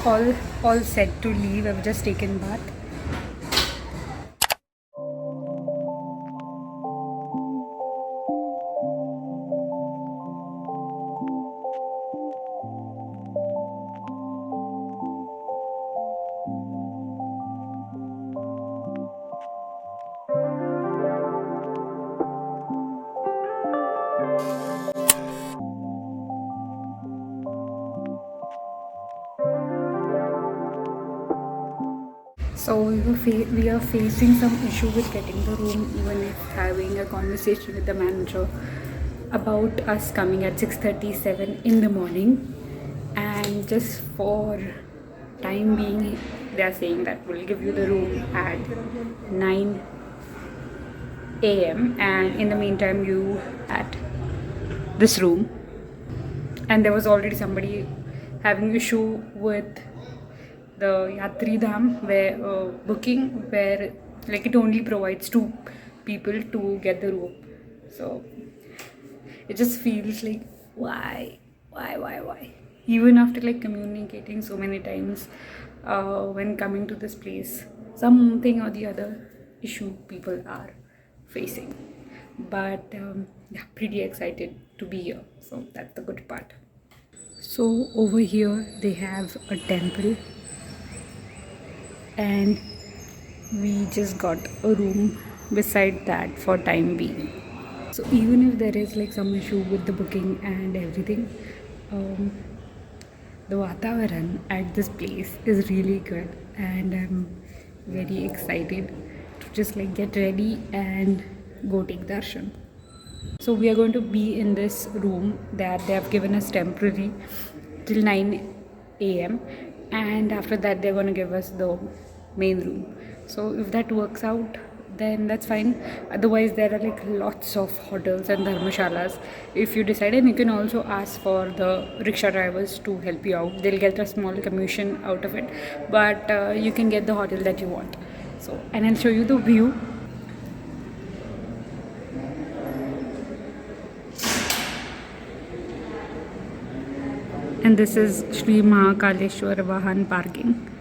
all set to leave. I've just taken bath. So we are facing some issue with getting the room, even if having a conversation with the manager about us coming at 6:37 in the morning, and just for time being, they are saying that we'll give you the room at 9 a.m. and in the meantime you at this room. And there was already somebody having issue with the Yatri Dham where booking, where like it only provides 2 people to get the room. So it just feels like why even after like communicating so many times, when coming to this place, something or the other issue people are facing. But yeah, pretty excited to be here, so that's the good part. So over here they have a temple, and we just got a room beside that for time being. So even if there is like some issue with the booking and everything, the Vatavaran at this place is really good, and I'm very excited to just like get ready and go take darshan. So we are going to be in this room that they have given us temporary till 9 a.m. and after that they're going to give us the main room. So if that works out, then that's fine. Otherwise there are like lots of hotels and dharmashalas if you decide, and you can also ask for the rickshaw drivers to help you out. They'll get a small commission out of it, but you can get the hotel that you want. So, and I'll show you the view. And this is Shri Mahakaleshwar Vahan parking.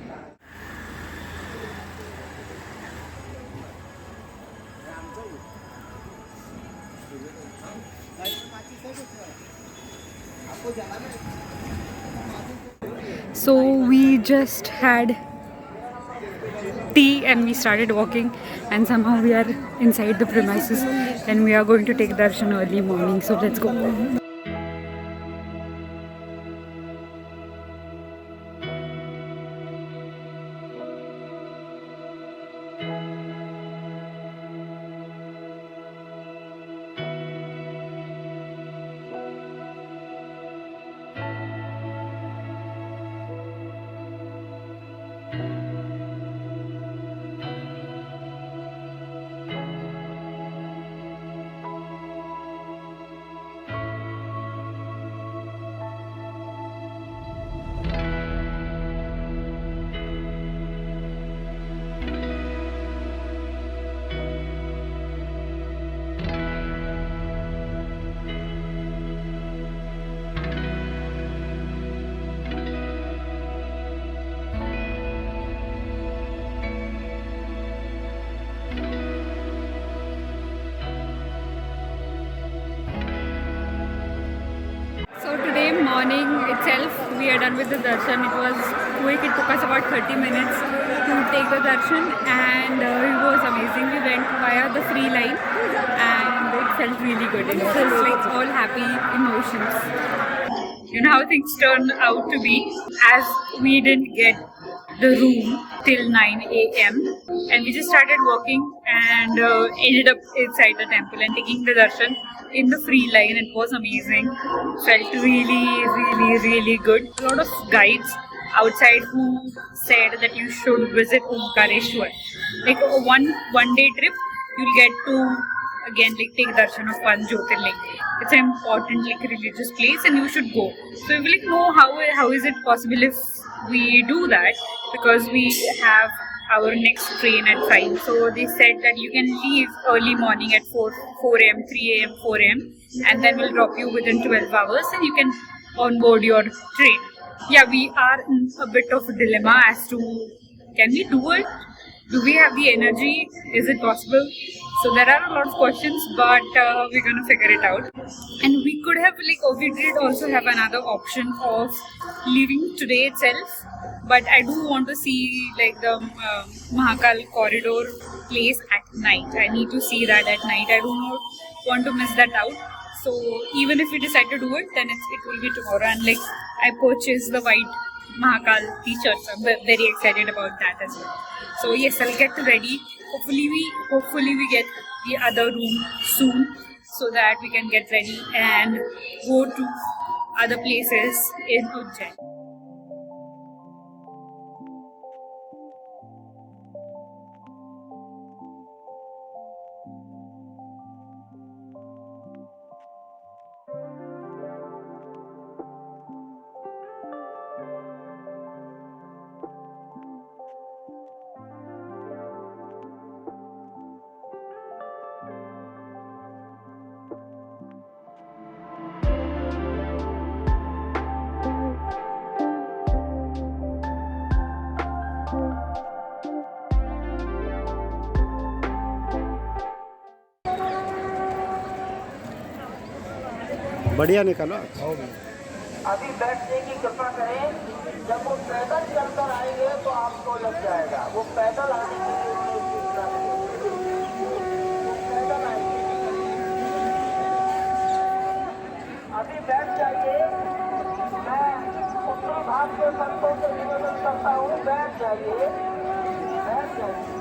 So we just had tea and we started walking, and somehow we are inside the premises and we are going to take darshan early morning. So let's go. Morning itself, we are done with the darshan. It was quick. It took us about 30 minutes to take the darshan, and it was amazing. We went via the free line and it felt really good. It felt like all happy emotions. You know how things turn out to be, as we didn't get the room till 9 a.m. and we just started walking and ended up inside the temple and taking the darshan in the free line. It was amazing. Felt really good. A lot of guides outside who said that you should visit Omkareshwar. Like a one day trip, you'll get to again like take darshan of one Jyotirling. It's an important like religious place and you should go. So we like know how is it possible if we do that, because we have our next train at 5. So they said that you can leave early morning at 4 a.m, 3 a.m, 4 a.m, and then we'll drop you within 12 hours and you can onboard your train. Yeah, we are in a bit of a dilemma as to can we do it? Do we have the energy? Is it possible? So there are a lot of questions, but we're gonna figure it out. And we could have we did also have another option of leaving today itself, but I do want to see like the Mahakal corridor place at night. I need to see that at night. I do not want to miss that out. So even if we decide to do it, then it will be tomorrow. And like I purchased the white Mahakal t-shirt, so I'm very excited about that as well. So yes, I'll get ready. Hopefully we get the other room soon, so that we can get ready and go to other places in Ujjain. बढ़िया निकालो। अभी बैठने की कृपा करें। जब वो पैदल चलकर आएंगे तो आपको लग जाएगा। वो पैदल आने के लिए उन्हें सूचना दें। वो पैदल आएंगे। अभी बैठ जाइए। मैं उत्तरी भाग के संतों से निवेदन करता हूँ, बैठ जाइए, बैठ जाइए।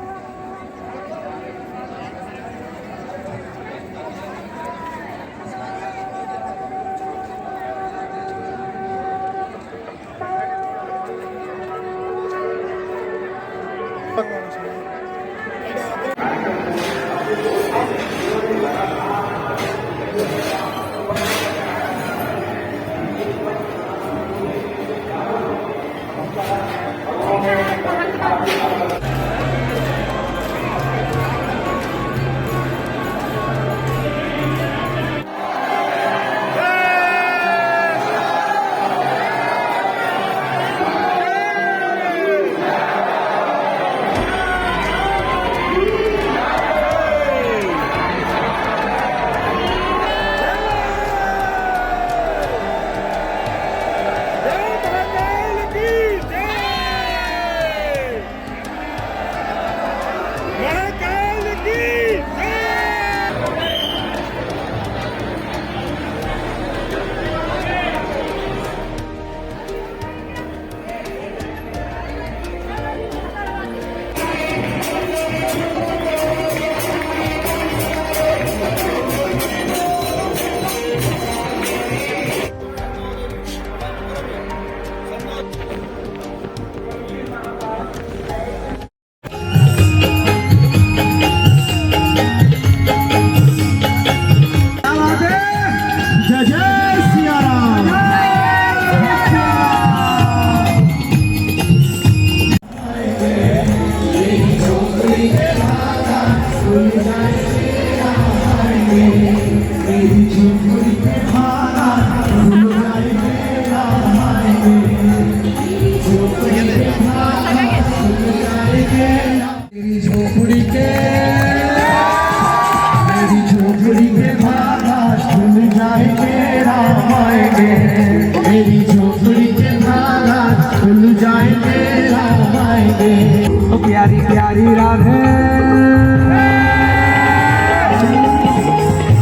प्यारी प्यारी राधे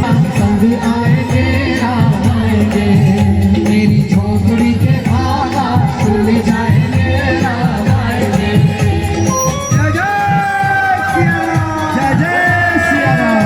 संग आएंगे आएंगे, मेरी झोपड़ी के भागा खुल जाएंगे आएंगे। जय जय सिया राम, जय जय सिया राम।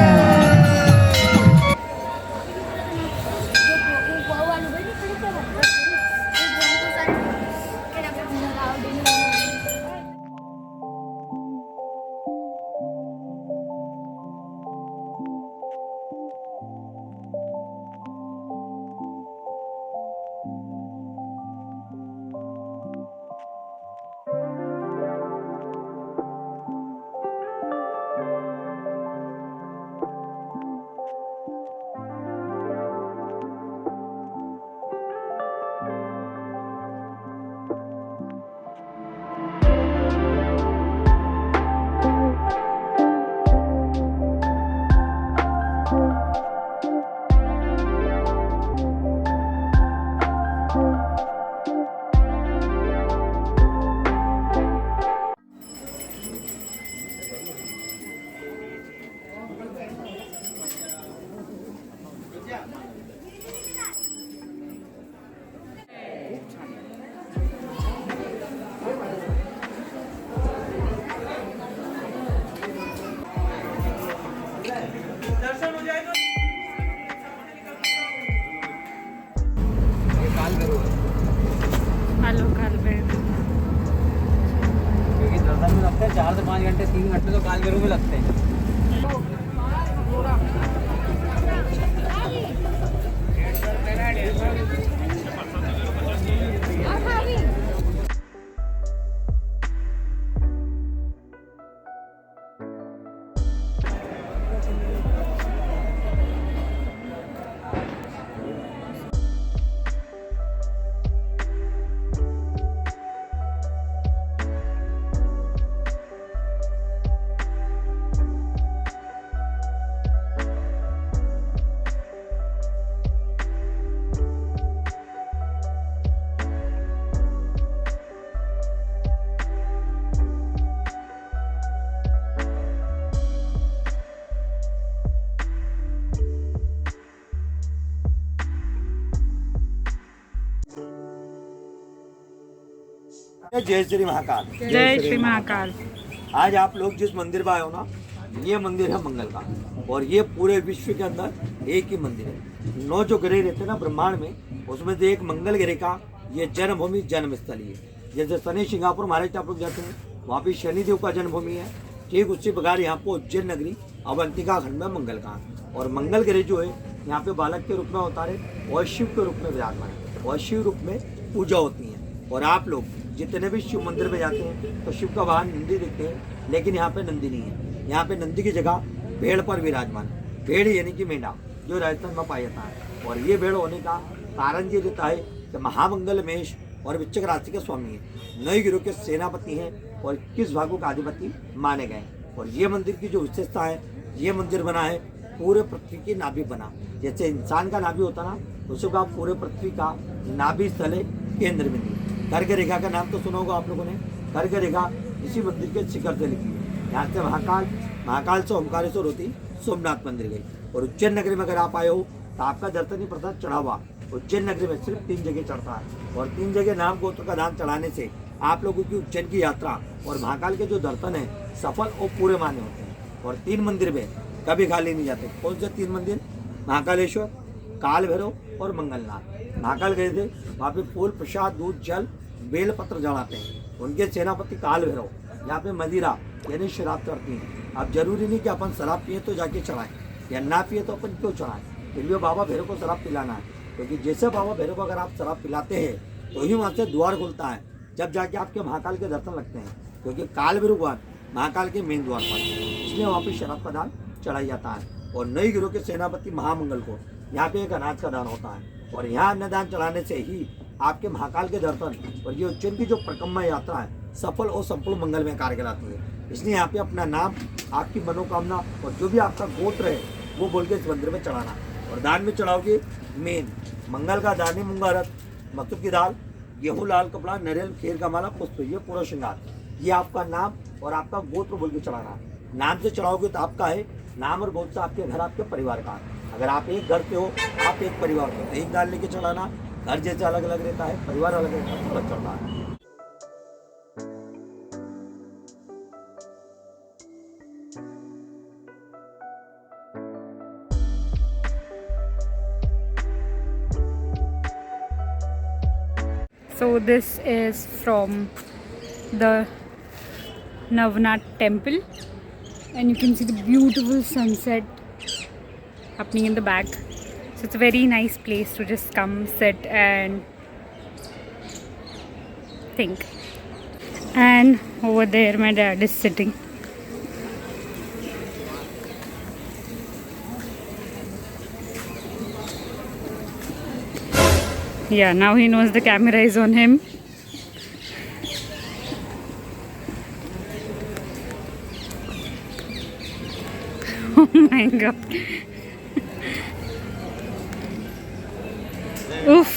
4 से 5 घंटे 3 घंटे तो कालभैरव में लगते हैं। जय श्री महाकाल। जय श्री महाकाल। आज आप लोग जिस मंदिर में आए हो ना, ये मंदिर है मंगल का, और ये पूरे विश्व के अंदर एक ही मंदिर है। 9 जो ग्रह रहते हैं ना ब्रह्मांड में, उसमें से एक मंगल ग्रह का ये जन्मभूमि जन्मस्थली है। जैसे शनि सिंगापुर महाराष्ट्र आप लोग जाते हैं, वहाँ पे शनिदेव का जन्मभूमि है। ठीक उसी प्रकार यहाँ पे उज्जैन नगरी अवंतिका खंड में मंगल का, और मंगल ग्रह जो है यहाँ पे बालक के रूप में अवतारे और शिव के रूप में विराजमान है, और शिव रूप में पूजा होती है। और आप लोग जितने भी शिव मंदिर में जाते हैं तो शिव का वाहन नंदी देखते हैं, लेकिन यहाँ पे नंदी नहीं है। यहाँ पे नंदी की जगह भेड़ पर विराजमान है। भेड़ यानी कि मेंढा, जो राजस्थान में पाया जाता है। और ये भेड़ होने का कारण ये रहता है कि महामंगल मेष और वृश्चिक राशि के स्वामी है, 9 गिरोह के सेनापति हैं और 21 भागों का अधिपति माने गए। और ये मंदिर की जो विशेषता है, ये मंदिर बना है पूरे पृथ्वी की नाभि बना। जैसे इंसान का नाभि होता ना, उसी का पूरे पृथ्वी का नाभि स्थल है केंद्र बिंदु। कर्क रेखा का नाम तो सुना होगा आप लोगों ने। कर्क रेखा इसी मंदिर के शिखर से लिखी है। यहाँ से महाकाल से ओमकारेश्वर होती सोमनाथ मंदिर गई। और उज्जैन नगरी में अगर आप आए हो तो आपका दर्शन ही प्रसाद चढ़ा हुआ उज्जैन नगरी में सिर्फ 3 जगह चढ़ता है, और 3 जगह नाम गोत्र का दान चढ़ाने से आप लोगों की उज्जैन की यात्रा और महाकाल के जो दर्शन है सफल और पूरे माने होते हैं। और 3 मंदिर में कभी खाली नहीं जाते। कौन से 3 मंदिर? महाकालेश्वर, काल भैरव और मंगलनाथ। महाकाल गए थे, वहाँ पे फूल प्रसाद दूध जल बेल पत्र जलाते हैं। उनके सेनापति काल भैरव यहाँ पे मदिरा यानी शराब चढ़ती है। अब जरूरी नहीं कि अपन शराब पिए तो जाके चढ़ाएं, या ना पिए तो अपन क्यों चढ़ाएं। फिर भी बाबा भैरव को शराब पिलाना है, क्योंकि जैसे बाबा भैरव को अगर आप शराब पिलाते हैं तो ही वहाँ से द्वार खुलता है, जब जाके आपके महाकाल के दर्शन लगते हैं। क्योंकि काल भैरव भगवान महाकाल के मेन द्वार पर, इसलिए वहाँ पे शराब का दान चढ़ाया जाता है। और 9 गिरोह के सेनापति महामंगल को यहाँ पे एक अनाज का दान होता है। और यहाँ अन्नदान चढ़ाने से ही आपके महाकाल के दर्शन और ये उज्जैन की जो परिक्रमा यात्रा है सफल और संपूर्ण मंगल में कार्य कराती है। इसलिए यहाँ पे अपना नाम, आपकी मनोकामना और जो भी आपका गोत्र है वो बोल के इस मंदिर में चढ़ाना। और दान में चढ़ाओगे मेन मंगल का दानी मूंगा रथ, मसूर की दाल, गेहूँ, लाल कपड़ा, नारियल, खीर का माला, पुष्प, ये पूरा श्रृंगार, ये आपका नाम और आपका गोत्र बोल के चढ़ाना। नाम से चढ़ाओगे तो आपका है, नाम और गोत्र से आपके घर, आपके परिवार का। अगर आप एक घर पे हो, आप एक परिवार हो, एक दाल लेके चढ़ाना। घर जैसे अलग अलग रहता है, परिवार अलग रहता है, अलग चढ़ता है। So this is from the Navnath temple, and you can see the beautiful sunset happening in the back. So it's a very nice place to just come, sit and think. And over there my dad is sitting. Yeah, now he knows the camera is on him. Oh my god. Oof.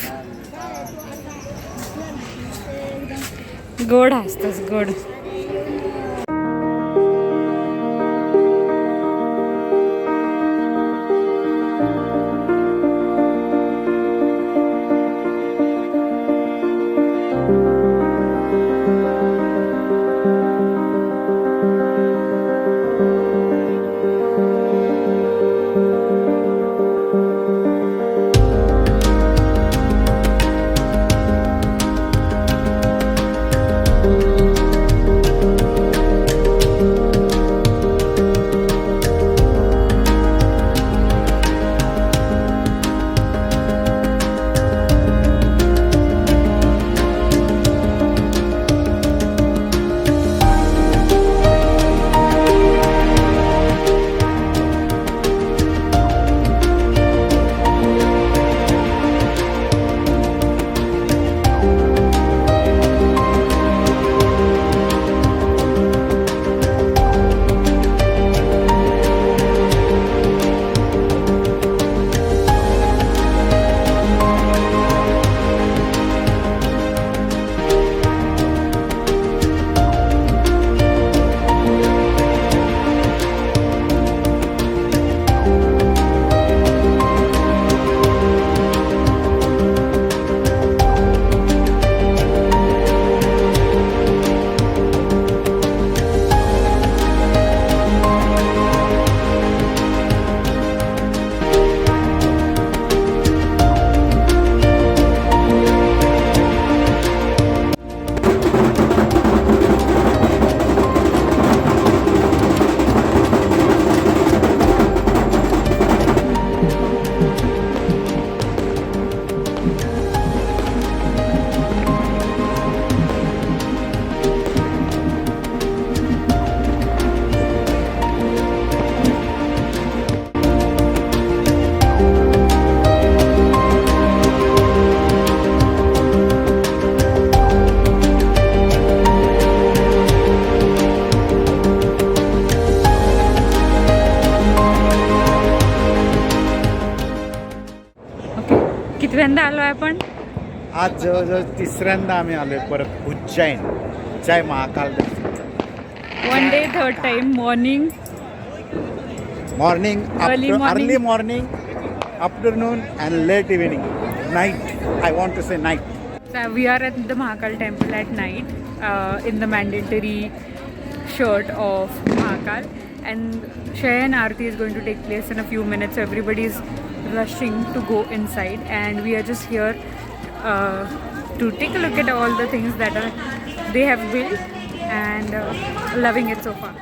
गोड हसतस गोड. कितव्यांदा आलो आहे आपण? आज जवळजवळ तिसऱ्यांदा आम्ही आलोय परत उज्जैन. जय Mahakal. One day third time. Morning, morning, Early morning. Early morning, afternoon and late evening, night. I want to say night. we are at the Mahakal temple at night in the mandatory shirt of Mahakal, and Shayan Aarti is going to take place in a few minutes. So everybody is rushing to go inside, and we are just here to take a look at all the things that they have built, and loving it so far.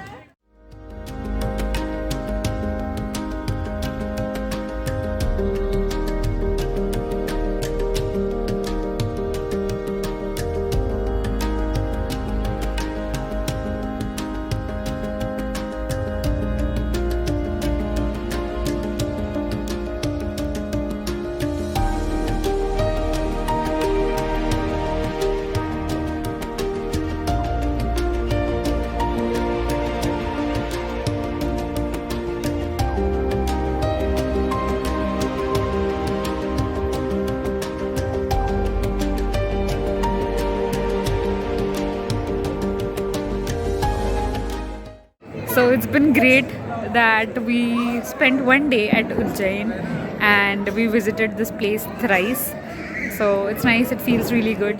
So it's been great that we spent one day at Ujjain and we visited this place thrice. So it's nice, it feels really good.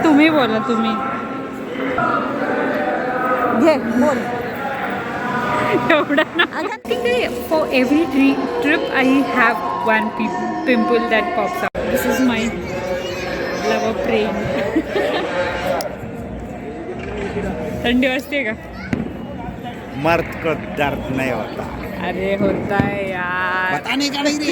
तुम्ही बोला, तुम्ही I think for every trip I have one pimple that pops out. This is my love of praying. थंडी वाजते का? मर्द को दर्द नहीं होता. अरे होता है यार. बताने का नहीं रे.